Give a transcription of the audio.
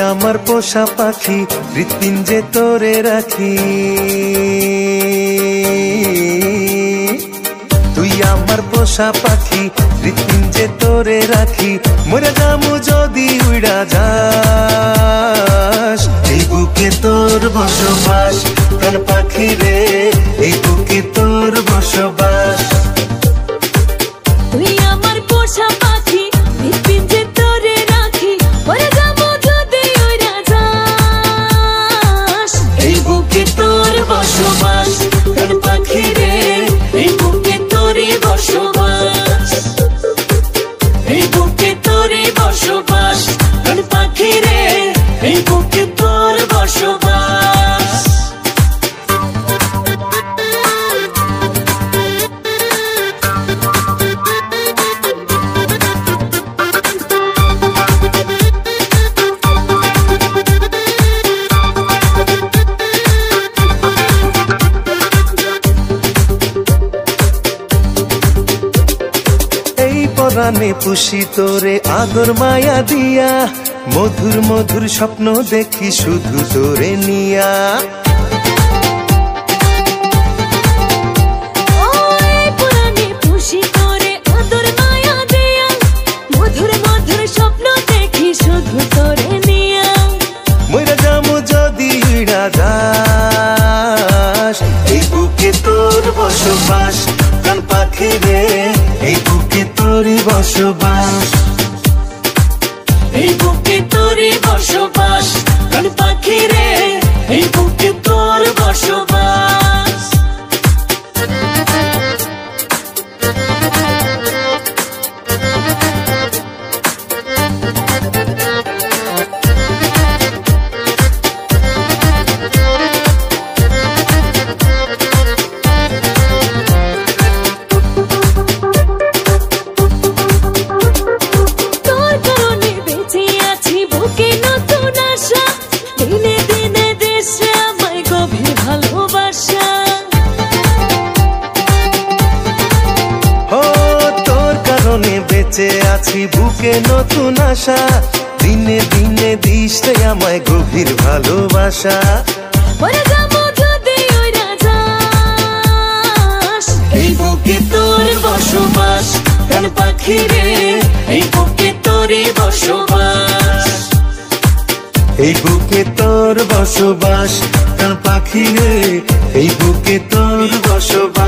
আমার পোষা পাখি, হৃৎপিঞ্জে তোরে রাখি। তুই আমার পোষা পাখি, হৃৎপিঞ্জে তোরে রাখি। মরে যামু যদি উড়া যাস, এই বুকে তোর বসবাস। প্রাণ পাখি রে, এই বুকে তোর বসবাস। তুই আমার পোষা পাখি, হৃৎপিঞ্জে তোরে রাখি। মরে যাবো যদি উড়া যাস, এই বুকে তোর বসবাস। প্রাণ পাখি রে, এই বুকে তোরই বসবাস। এই বুকে তোরই বসবাস। প্রাণ পাখি রে, এই বুকে তোর বসবাস। পরাণে পুষি তোরে আদর মায়া দিয়া, মধুর মধুর স্বপ্ন দেখি শুধু তোরে নিয়া। পরাণে পুষি তোরে আদর মায়া দিয়া, মধুর মধুর স্বপ্ন দেখি শুধু তোরে নিয়া। মইরা যামু যদি উড়া যাস, এই বুকে তোর বসবাস। প্রাণ পাখি রে, এই বুকে তোরই বসবাস। এই বুকে তোরই বসবাস। প্রাণ পাখি রে, এই বুকে তোর বসবাস। বেঁচে আছি বুকে নতুন আশা, দিনে দিনে দিস আমায় গভীর ভালোবাসা। মরে যাবো যদি উড়া যাস, এই বুকে তোর বসবাস। প্রাণ পাখি রে, এই বুকে তোরই বসবাস। এই বুকে তোর বসবাস। প্রাণ পাখি রে, এই বুকে তোর বসবাস।